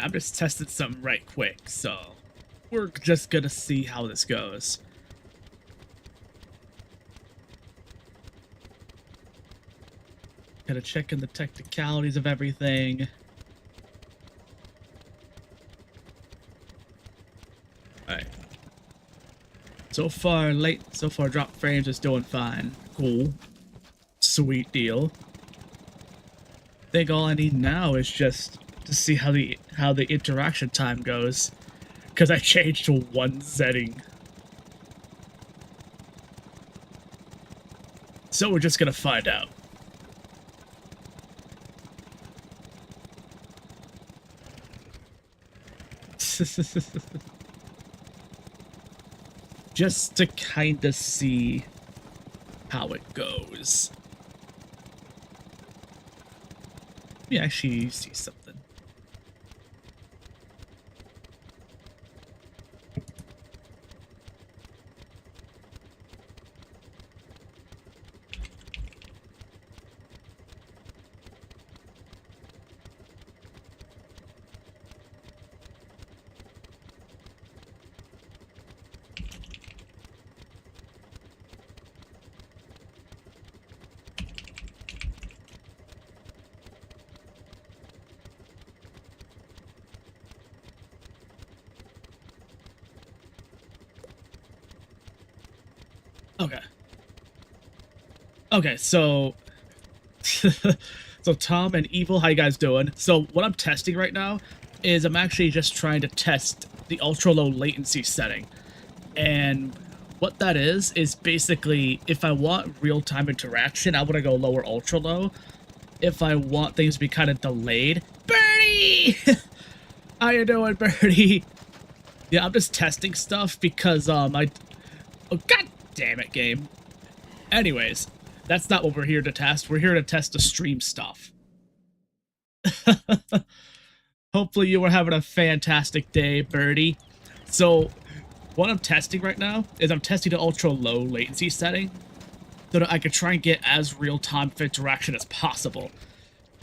I'm just testing something right quick, so we're just gonna see how this goes. Gotta check in the technicalities of everything. Alright. So far drop frames is doing fine. Cool. Sweet deal. I think all I need now is just to see how the interaction time goes. Because I changed to one setting. So we're just gonna find out. Just to kind of see how it goes. Let me actually see something. Okay. Okay, so so Tom and Evil, how you guys doing? So what I'm testing right now is I'm actually just trying to test the ultra low latency setting. And what that is basically if I want real-time interaction, I want to go lower ultra low. If I want things to be kind of delayed, Birdie! How you doing, Birdie? Yeah, I'm just testing stuff because oh god damn it, game. Anyways, that's not what we're here to test. We're here to test the stream stuff. Hopefully you were having a fantastic day, Birdie. So, what I'm testing right now is I'm testing the ultra low latency setting so that I could try and get as real-time interaction as possible.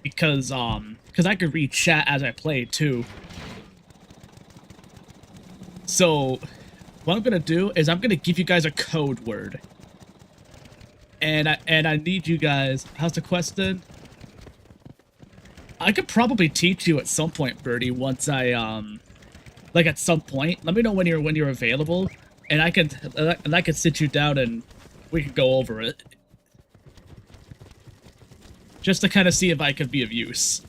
Because I could read chat as I play too. So, what I'm gonna do is I'm gonna give you guys a code word. And I need you guys. How's the question? I could probably teach you at some point, Birdie, once I like at some point. Let me know when you're available, and I can sit you down and we can go over it. Just to kind of see if I could be of use.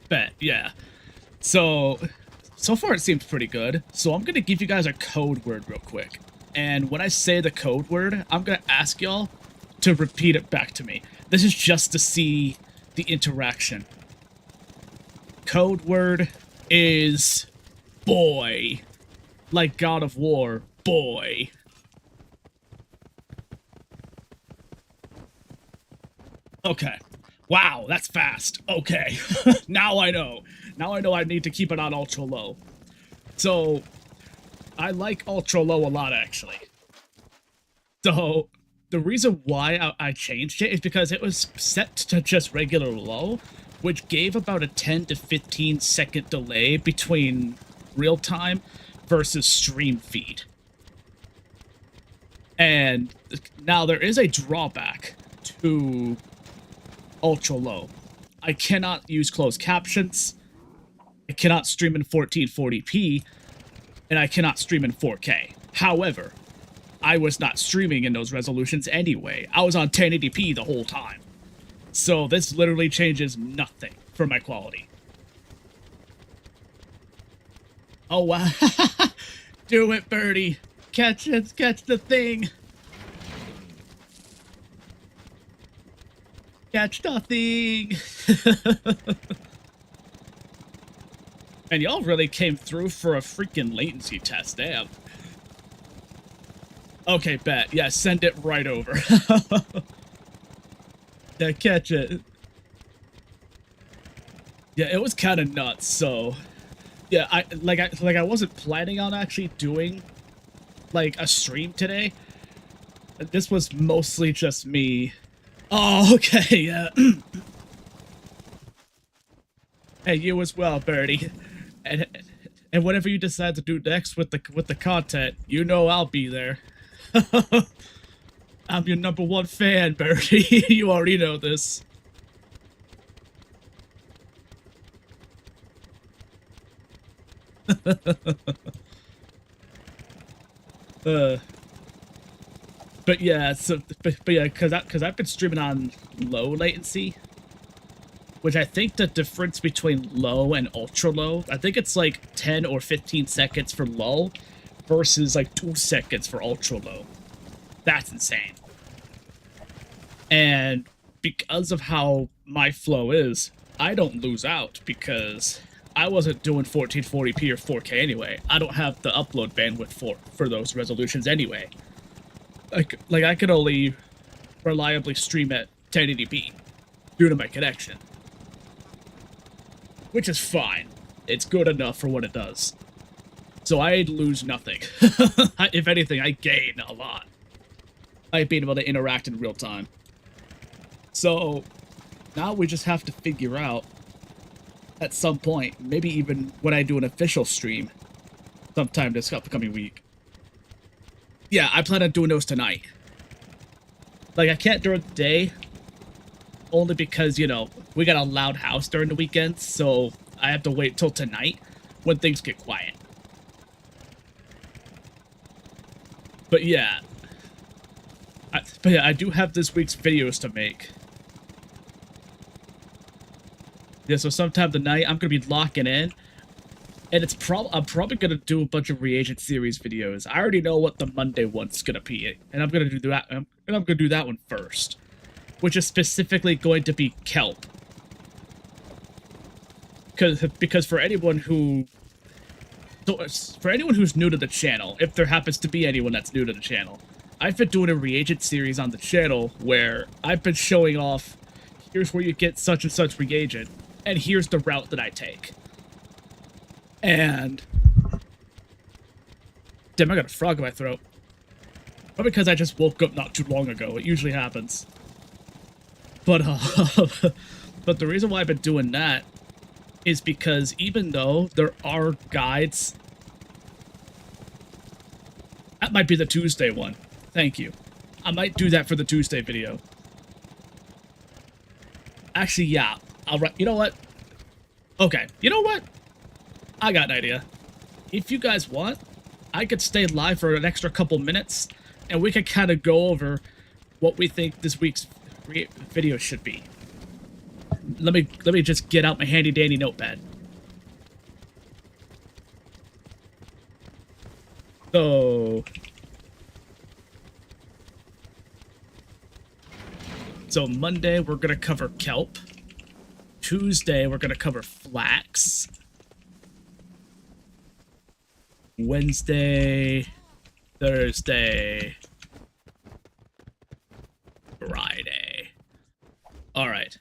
Bet, yeah. So far it seems pretty good. So I'm gonna give you guys a code word real quick. And when I say the code word, I'm gonna ask y'all to repeat it back to me. This is just to see the interaction. Code word is boy. Like God of War, boy. Okay. Wow, that's fast. Okay. Now I know. Now I know I need to keep it on ultra low. So, I like ultra low a lot, actually. So, the reason why I changed it is because it was set to just regular low, which gave about a 10 to 15 second delay between real time versus stream feed. And now there is a drawback to ultra low. I cannot use closed captions, I cannot stream in 1440p, and I cannot stream in 4K. However, I was not streaming in those resolutions anyway. I was on 1080p the whole time. So this literally changes nothing for my quality. Oh wow. Do it, Birdie. Catch it, catch the thing. Catch nothing. And y'all really came through for a freaking latency test, damn. Okay, bet. Yeah, send it right over. Yeah, catch it. Yeah, it was kind of nuts, so... Yeah, I wasn't planning on actually doing, like, a stream today. This was mostly just me. Oh, okay, yeah. Hey, you as well, Birdie. And and whatever you decide to do next with the content, you know I'll be there. I'm your #1 fan, Birdie. You already know this. uh, but yeah, but yeah, because I've been streaming on low latency, which I think the difference between low and ultra low, I think it's like 10 or 15 seconds for low versus like 2 seconds for ultra low. That's insane. And because of how my flow is, I don't lose out because I wasn't doing 1440p or 4K anyway. I don't have the upload bandwidth for those resolutions anyway. Like I could only reliably stream at 1080p due to my connection, which is fine. It's good enough for what it does. So I lose nothing. If anything, I gain a lot by being able to interact in real time. So now we just have to figure out at some point, maybe even when I do an official stream sometime this upcoming week. Yeah, I plan on doing those tonight. Like, I can't during the day, only because, you know, we got a loud house during the weekend, so I have to wait till tonight when things get quiet. But yeah, I do have this week's videos to make. Yeah, so sometime tonight I'm gonna be locking in, and I'm probably gonna do a bunch of reagent series videos. I already know what the Monday one's gonna be, and I'm gonna do that. And I'm gonna do that one first, which is specifically going to be kelp. Because for anyone who's new to the channel, if there happens to be anyone that's new to the channel, I've been doing a reagent series on the channel where I've been showing off, here's where you get such and such reagent, and here's the route that I take. And damn, I got a frog in my throat. Probably because I just woke up not too long ago. It usually happens. But but the reason why I've been doing that is because even though there are guides, that might be the Tuesday one. Thank you. I might do that for the Tuesday video. Actually, yeah. You know what? Okay. You know what? I got an idea. If you guys want, I could stay live for an extra couple minutes, and we could kind of go over what we think this week's video should be. Let me just get out my handy dandy notepad. So Monday we're gonna cover kelp. Tuesday we're gonna cover flax. Wednesday, Thursday, Friday. All right.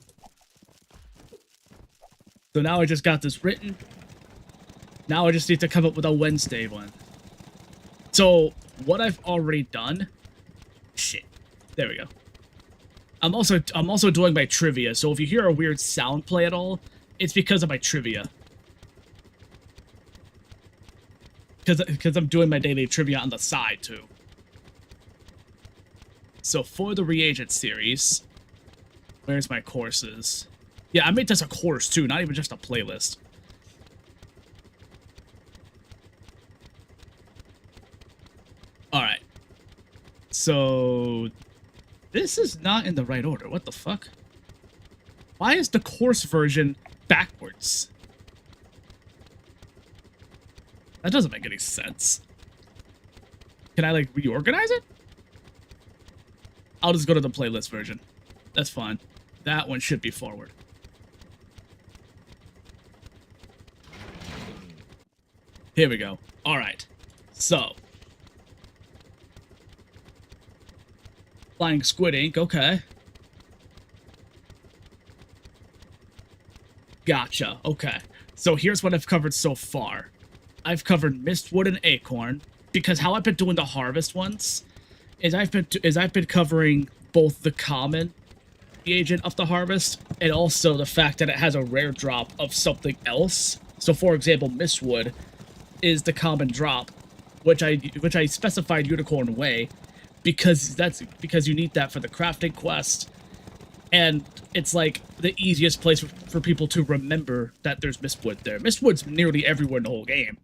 So now I just got this written. Now I just need to come up with a Wednesday one. So what I've already done. Shit. There we go. I'm also doing my trivia. So if you hear a weird sound play at all, it's because of my trivia. Because I'm doing my daily trivia on the side too. So for the reagent series, where's my courses? Yeah, I made this a course too, not even just a playlist. Alright. So this is not in the right order. What the fuck? Why is the course version backwards? That doesn't make any sense. Can I, like, reorganize it? I'll just go to the playlist version. That's fine. That one should be forward. Here we go. Alright. So. Flying Squid Ink, okay. Gotcha, okay. So here's what I've covered so far. I've covered Mistwood and Acorn, because how I've been doing the harvest ones is I've been covering both the common reagent of the harvest, and also the fact that it has a rare drop of something else. So, for example, Mistwood is the common drop, which I specified Unicorn Way, because you need that for the crafting quest, and it's like the easiest place for people to remember that there's Mistwood there. Mistwood's nearly everywhere in the whole game,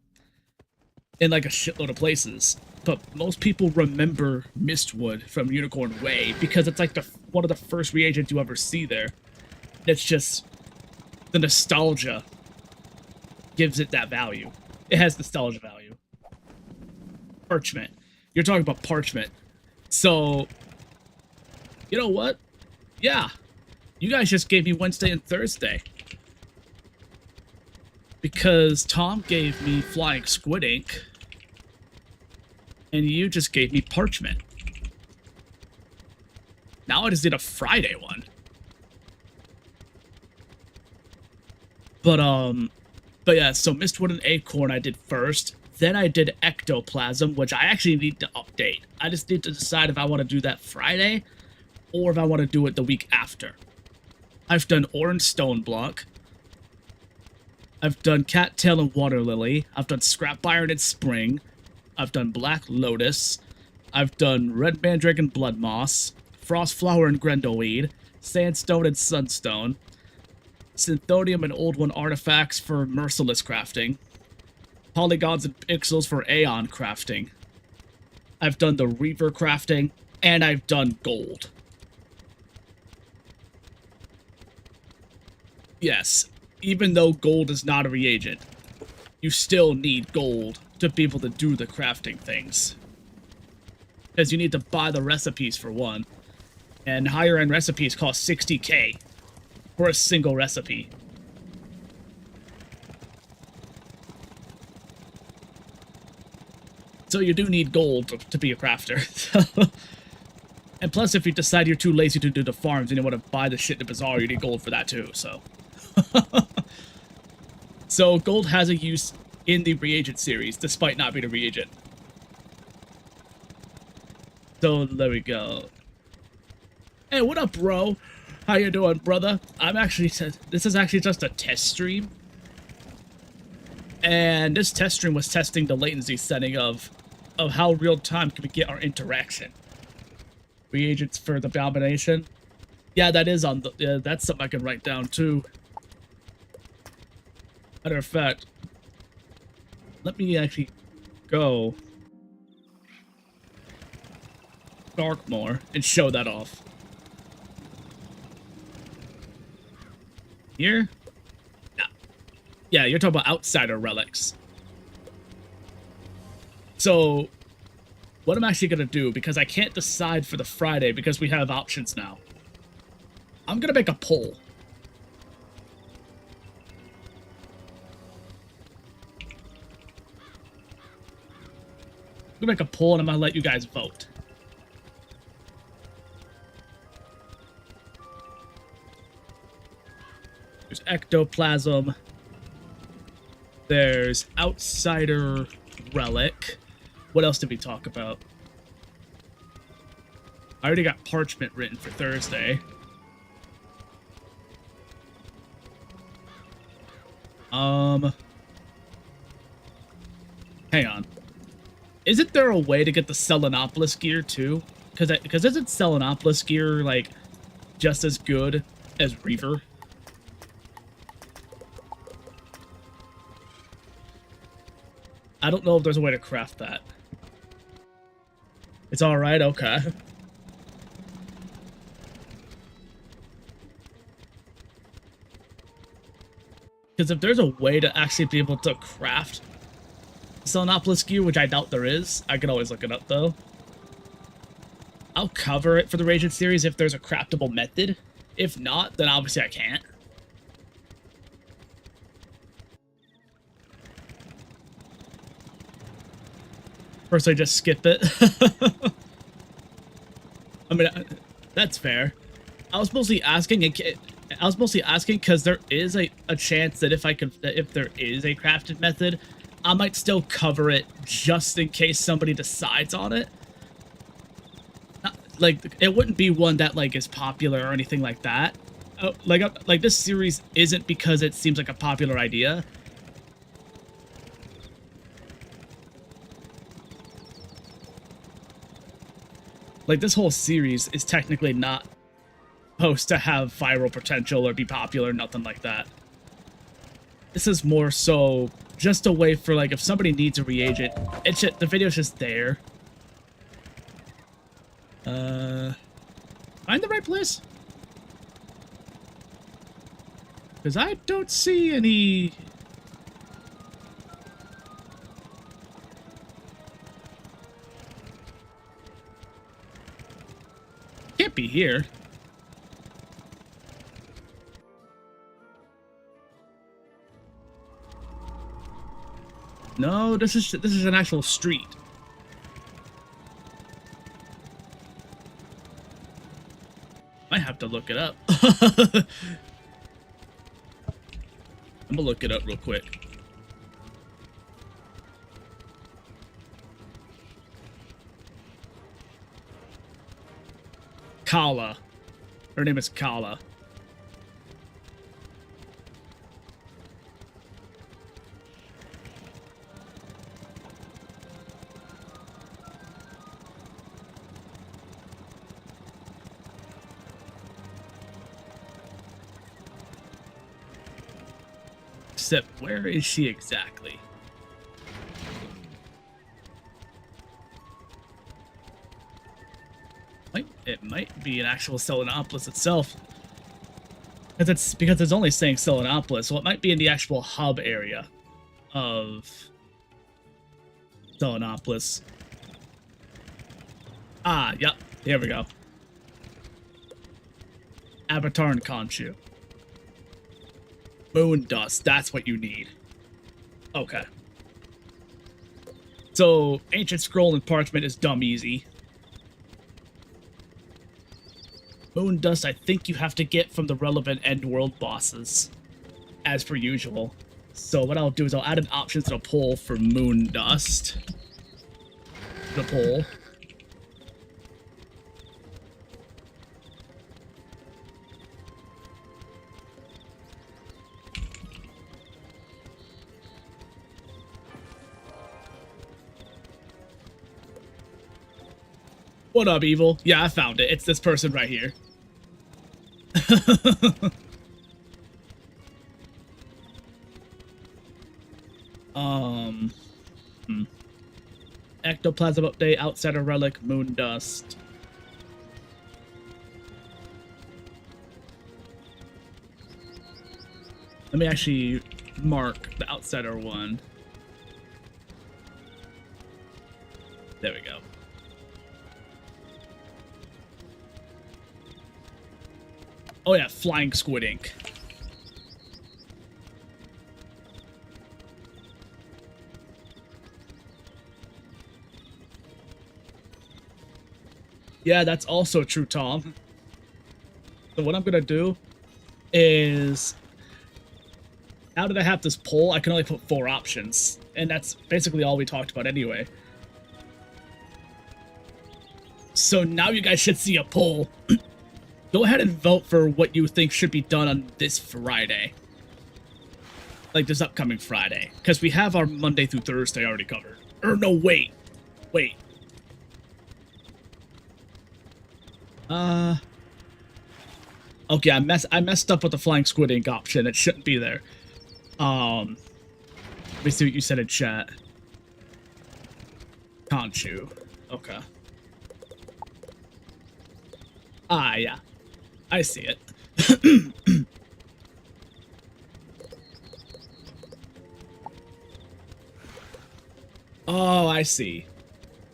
in like a shitload of places. But most people remember Mistwood from Unicorn Way because it's like one of the first reagents you ever see there. It's just the nostalgia gives it that value. It has nostalgia value. Parchment. You're talking about parchment. So, you know what? Yeah. You guys just gave me Wednesday and Thursday. Because Tom gave me Flying Squid Ink. And you just gave me parchment. Now I just did a Friday one. But yeah, so Mistwood and Acorn I did first. Then I did Ectoplasm, which I actually need to update. I just need to decide if I want to do that Friday or if I want to do it the week after. I've done Orange Stone Block. I've done Cattail and Water Lily. I've done Scrap Iron and Spring. I've done Black Lotus. I've done Red Mandrake and Blood Moss. Frost Flower and Grendelweed. Sandstone and Sunstone. Synthonium and Old One artifacts for Merciless crafting. Polygons and Pixels for Aeon crafting. I've done the Reaver crafting. And I've done Gold. Yes, even though Gold is not a reagent, you still need Gold to be able to do the crafting things. Because you need to buy the recipes for one. And higher end recipes cost 60k for a single recipe. So you do need gold to be a crafter. And plus, if you decide you're too lazy to do the farms and you want to buy the shit in the bazaar, you need gold for that too, so. So gold has a use in the reagent series, despite not being a reagent. So there we go. Hey, what up, bro? How you doing, brother? This is actually just a test stream. And this test stream was testing the latency setting of how real time can we get our interaction. Reagents for the domination. Yeah, that is on the, that's something I can write down too. Matter of fact, let me actually go Darkmoor and show that off. Here? Yeah, you're talking about outsider relics. So, what I'm actually going to do, because I can't decide for the Friday because we have options now, I'm going to make a poll. I'm going to make a poll and I'm going to let you guys vote. There's Ectoplasm. There's Outsider Relic. What else did we talk about? I already got Parchment written for Thursday. Hang on. Isn't there a way to get the Selenopolis gear too? Because isn't Selenopolis gear like just as good as Reaver? I don't know if there's a way to craft that. It's alright, okay. Because if there's a way to actually be able to craft Selenopolis gear, which I doubt there is, I can always look it up though. I'll cover it for the Raging series if there's a craftable method. If not, then obviously I can't. First, I just skip it. I mean, that's fair. I was mostly asking because there is a chance that if there is a crafted method, I might still cover it just in case somebody decides on it. like it wouldn't be one that like is popular or anything like that. Like this series isn't because it seems like a popular idea. Like this whole series is technically not supposed to have viral potential or be popular, nothing like that. This is more so just a way for like if somebody needs a reagent, it's just, the video's just there. Am I in the right place? Because I don't see any... Can't be here. No, this is an actual street. I have to look it up. I'm gonna look it up real quick. Kala. Her name is Kala. Except, where is she exactly? It might be an actual Selenopolis itself. Because it's only saying Selenopolis, so it might be in the actual hub area of Selenopolis. Ah, yep, here we go. Avatar and Khonshu. Moon dust, that's what you need. Okay. So, Ancient Scroll and Parchment is dumb easy. Moon dust, I think you have to get from the relevant end world bosses, as per usual. So what I'll do is I'll add an option to the poll for moon dust. The poll. What up, Evil? Yeah, I found it. It's this person right here. Ectoplasm update, Outsider Relic, Moon Dust. Let me actually mark the Outsider one. There we go. Oh yeah, Flying Squid Ink. Yeah, that's also true, Tom. So what I'm gonna do is, now that I have this poll, I can only put 4 options. And that's basically all we talked about anyway. So now you guys should see a poll. Go ahead and vote for what you think should be done on this Friday. Like this upcoming Friday. Because we have our Monday through Thursday already covered. Or no, wait. Wait. Okay, I messed up with the Flying Squid Ink option. It shouldn't be there. Let me see what you said in chat. Khonshu. Okay. Ah, yeah. I see it. Oh, I see.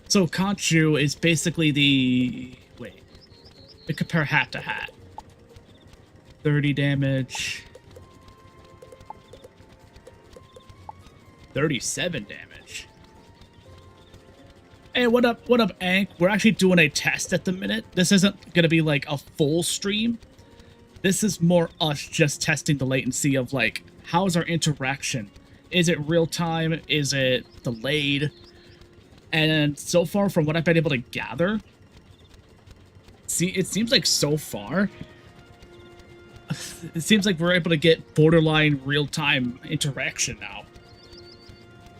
So Khonshu is basically the... Wait. We compare hat to hat. 30 damage. 37 damage. Hey, what up, Ank? We're actually doing a test at the minute. This isn't gonna be like a full stream. This is more us just testing the latency of like, how's our interaction? Is it real time? Is it delayed? And so far from what I've been able to gather, See, it seems like so far, it seems like we're able to get borderline real-time interaction now.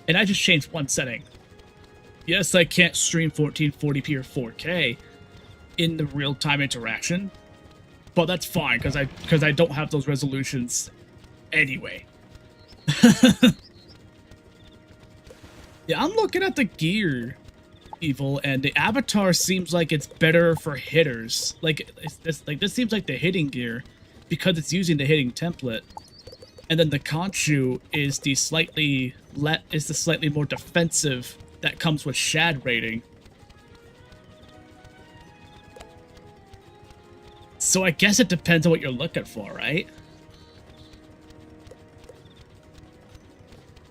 And I just changed one setting. Yes, I can't stream 1440p or 4K in the real-time interaction, but that's fine because I don't have those resolutions anyway. Yeah, I'm looking at the gear, Evil, and the avatar seems like it's better for hitters. Like this seems like the hitting gear because it's using the hitting template, and then the Conchu is the slightly more defensive that comes with Shad rating. So I guess it depends on what you're looking for, right?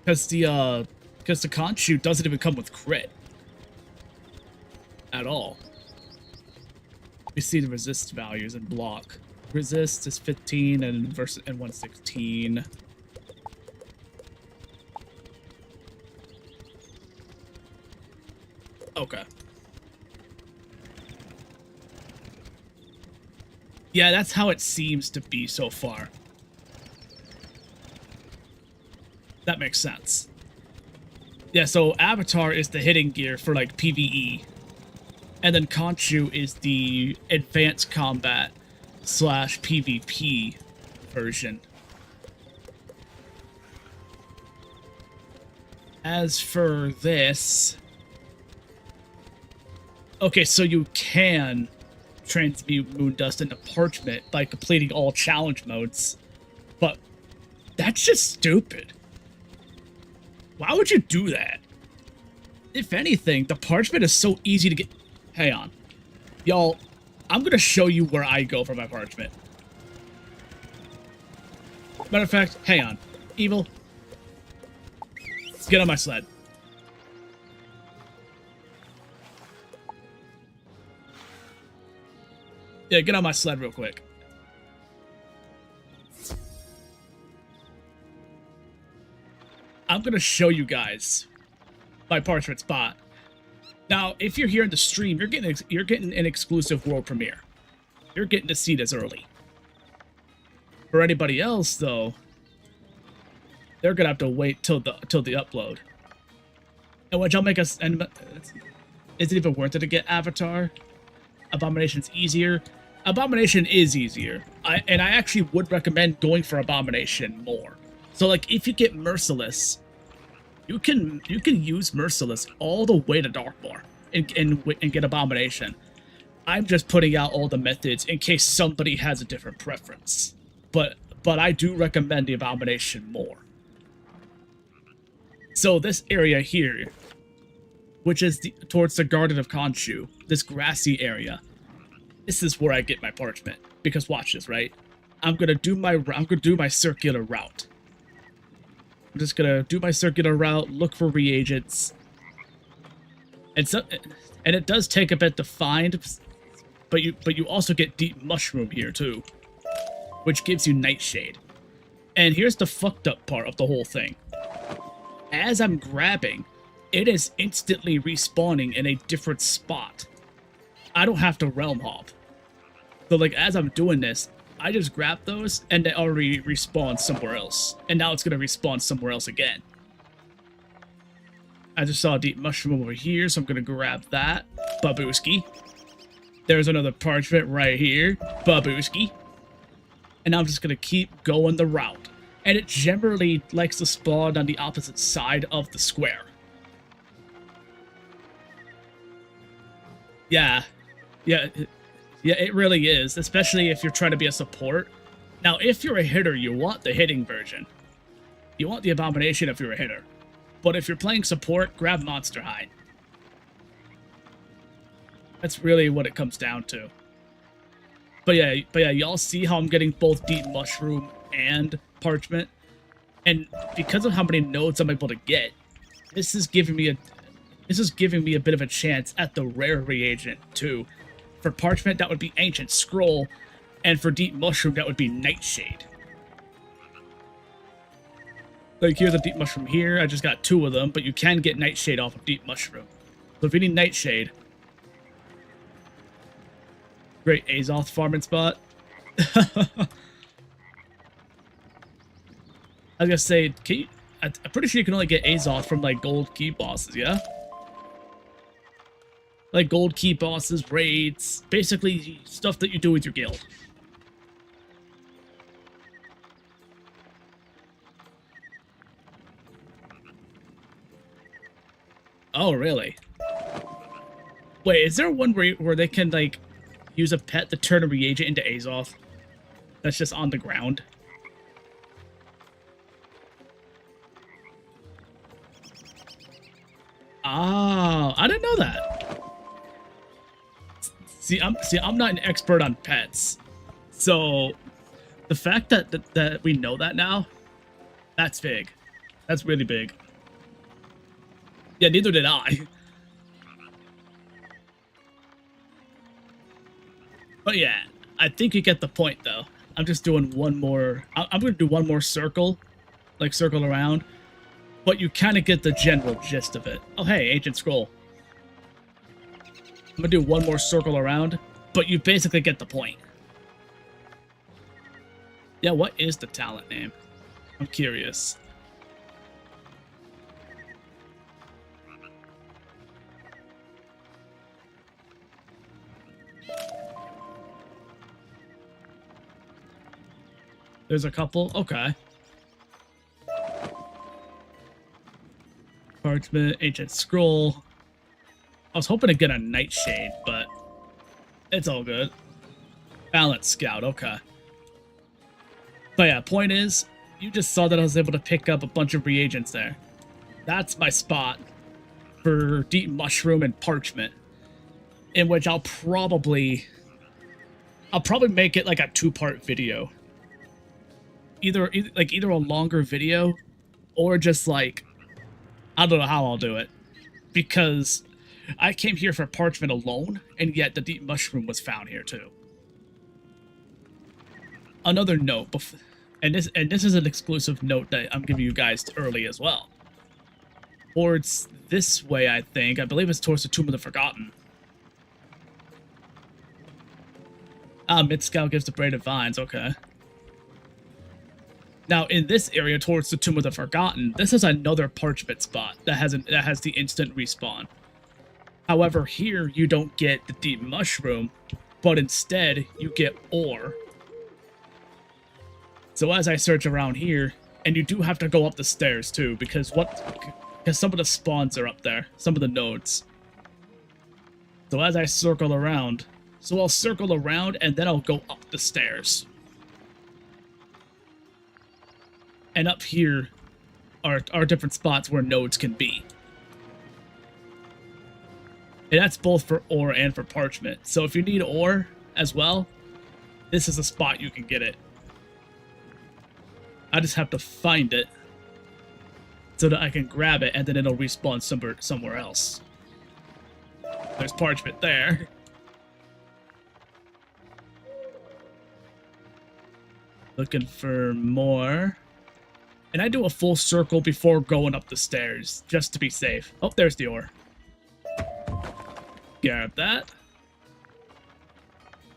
Because the Conchu doesn't even come with crit at all. We see the resist values and block. Resist is 15 and 116. Okay. Yeah, that's how it seems to be so far. That makes sense. Yeah, so Avatar is the hitting gear for, like, PvE. And then Conchu is the advanced combat / PvP version. As for this... Okay, so you can transmute Moondust into Parchment by completing all challenge modes. But that's just stupid. Why would you do that? If anything, the Parchment is so easy to get... Hang on. Y'all, I'm gonna show you where I go for my Parchment. Matter of fact, hang on. Evil. Get on my sled. Yeah, get on my sled real quick. I'm gonna show you guys my Parchment spot. Now, if you're here in the stream, you're getting an exclusive world premiere. You're getting to see this early. For anybody else, though, they're gonna have to wait till the upload. And which I'll make us. And is it even worth it to get Avatar? Abomination's easier. Abomination is easier. I actually would recommend going for Abomination more. So, like, if you get Merciless, you can use Merciless all the way to Darkmoor and get Abomination. I'm just putting out all the methods in case somebody has a different preference. But I do recommend the Abomination more. So this area here, which is towards the Garden of Conchu, this grassy area, this is where I get my Parchment. Because watch this, right? I'm gonna do my circular route. I'm just gonna do my circular route, look for reagents, and it does take a bit to find, but you also get Deep Mushroom here too, which gives you Nightshade. And here's the fucked up part of the whole thing: as I'm grabbing, it is instantly respawning in a different spot. I don't have to realm hop. So, like, as I'm doing this, I just grab those, and they already respawn somewhere else. And now it's going to respawn somewhere else again. I just saw a Deep Mushroom over here, so I'm going to grab that. Babooski. There's another Parchment right here. Babooski. And now I'm just going to keep going the route. And it generally likes to spawn on the opposite side of the square. Yeah. Yeah, it really is, especially if you're trying to be a support. Now, if you're a hitter, you want the hitting version. You want the Abomination if you're a hitter. But if you're playing support, grab Monster Hide. That's really what it comes down to. But yeah, y'all see how I'm getting both Deep Mushroom and Parchment? And because of how many nodes I'm able to get, this is giving me a bit of a chance at the rare reagent too. For Parchment, that would be Ancient Scroll, and for Deep Mushroom, that would be Nightshade. Like, here's a Deep Mushroom here. I just got 2 of them, but you can get Nightshade off of Deep Mushroom. So if you need Nightshade, Great Azoth farming spot. I was gonna say, I'm pretty sure you can only get Azoth from like gold key bosses, yeah? Like gold key bosses, raids, basically stuff that you do with your guild. Oh, really? Wait, is there one where they can like use a pet to turn a reagent into Azoth? That's just on the ground. Oh, I didn't know that. See, I'm not an expert on pets, so the fact that we know that now, that's big. That's really big. Yeah, neither did I. But yeah, I think you get the point though. I'm just doing one more. I'm gonna do one more circle, like circle around. But you kind of get the general gist of it. Oh, hey, Ancient Scroll. I'm gonna do one more circle around, but you basically get the point. Yeah, what is the talent name? I'm curious. There's a couple? Okay. Parchment, Ancient Scroll. I was hoping to get a Nightshade, but it's all good. Balance Scout, okay. But yeah, point is, you just saw that I was able to pick up a bunch of reagents there. That's my spot for Deep Mushroom and Parchment, in which I'll probably make it like a 2-part video. Either a longer video, or just like, I don't know how I'll do it, because I came here for Parchment alone, and yet the Deep Mushroom was found here too. Another note, and this is an exclusive note that I'm giving you guys early as well. Towards this way, I believe it's towards the Tomb of the Forgotten. Mid-Scout gives the Braided Vines, okay. Now, in this area towards the Tomb of the Forgotten, this is another Parchment spot that has the instant respawn. However, here you don't get the Deep Mushroom, but instead you get ore. So as I search around here, and you do have to go up the stairs too, because some of the spawns are up there, some of the nodes. So as I circle around, I'll circle around and then I'll go up the stairs. And up here are different spots where nodes can be. And that's both for ore and for parchment. So if you need ore as well, this is a spot you can get it. I just have to find it so that I can grab it and then it'll respawn somewhere else. There's parchment there. Looking for more. And I do a full circle before going up the stairs, just to be safe. Oh, there's the ore. Grab that.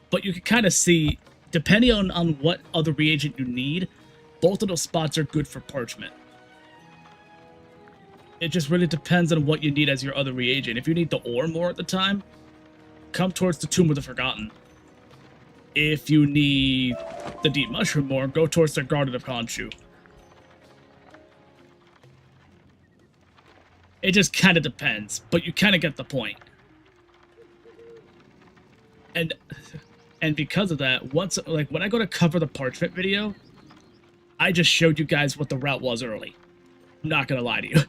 But you can kind of see, depending on what other reagent you need, both of those spots are good for parchment. It just really depends on what you need as your other reagent. If you need the ore more at the time, come towards the Tomb of the Forgotten. If you need the Deep Mushroom more, go towards the Garden of Khonshu. It just kind of depends, but you kind of get the point. And because of that, when I go to cover the parchment video, I just showed you guys what the route was early. I'm not gonna lie to you.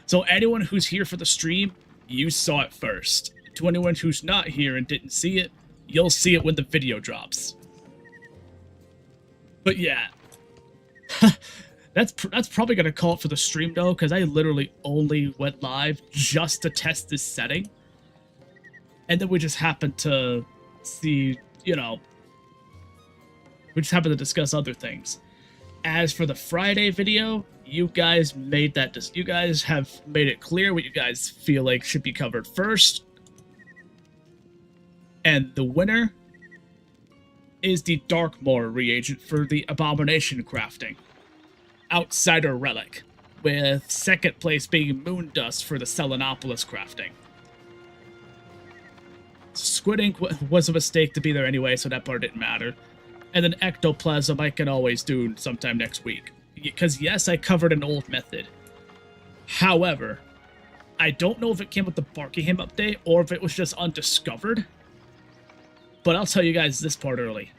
So anyone who's here for the stream, you saw it first. To anyone who's not here and didn't see it, you'll see it when the video drops. But yeah. That's probably going to call it for the stream, though, because I literally only went live just to test this setting. And then we just happened to see, we just happened to discuss other things. As for the Friday video, you guys have made it clear what you guys feel like should be covered first. And the winner is the Darkmoor reagent for the Abomination crafting. Outsider Relic, with second place being Moondust for the Selenopolis crafting. Squid Ink was a mistake to be there anyway, so that part didn't matter. And then Ectoplasm I can always do sometime next week. Because yes, I covered an old method. However, I don't know if it came with the Barkingham update or if it was just undiscovered. But I'll tell you guys this part early.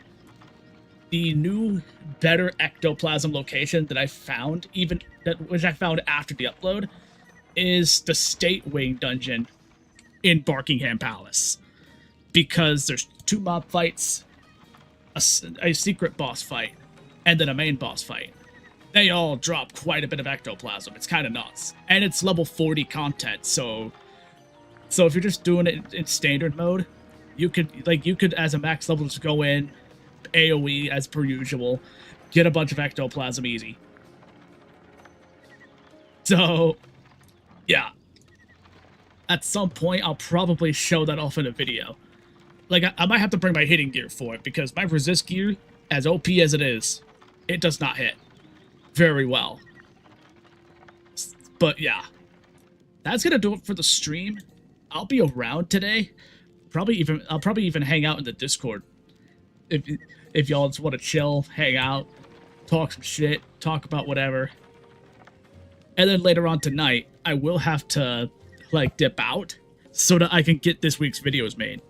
The new, better Ectoplasm location that I found, which I found after the upload, is the State Wing dungeon in Barkingham Palace. Because there's 2 mob fights, a secret boss fight, and then a main boss fight. They all drop quite a bit of Ectoplasm. It's kind of nuts. And it's level 40 content, so if you're just doing it in standard mode, you could as a max level just go in, AoE as per usual, get a bunch of Ectoplasm easy. So, yeah. At some point, I'll probably show that off in a video. Like, I might have to bring my hitting gear for it, because my resist gear, as OP as it is, it does not hit very well. But yeah, that's gonna do it for the stream. I'll be around today. I'll probably even hang out in the Discord. If y'all just want to chill, hang out, talk some shit, talk about whatever. And then later on tonight, I will have to, like, dip out so that I can get this week's videos made.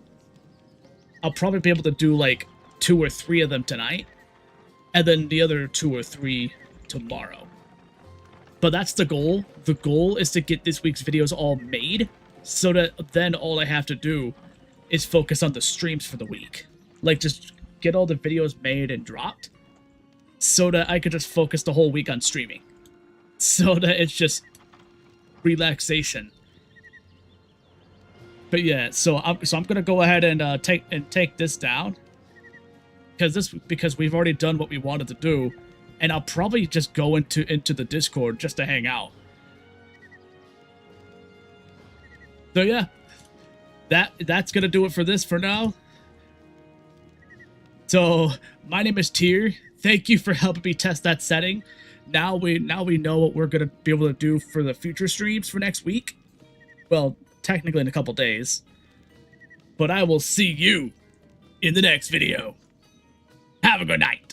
I'll probably be able to do, like, 2 or 3 of them tonight, and then the other 2 or 3 tomorrow. But that's the goal. The goal is to get this week's videos all made, so that then all I have to do is focus on the streams for the week. Like, just get all the videos made and dropped, so that I could just focus the whole week on streaming. So that it's just relaxation. But yeah, so I'm gonna go ahead and take this down, because we've already done what we wanted to do, and I'll probably just go into the Discord just to hang out. So yeah, that's gonna do it for this for now. So my name is Tyr. Thank you for helping me test that setting. Now we know what we're gonna be able to do for the future streams for next week. Well, technically in a couple days. But I will see you in the next video. Have a good night.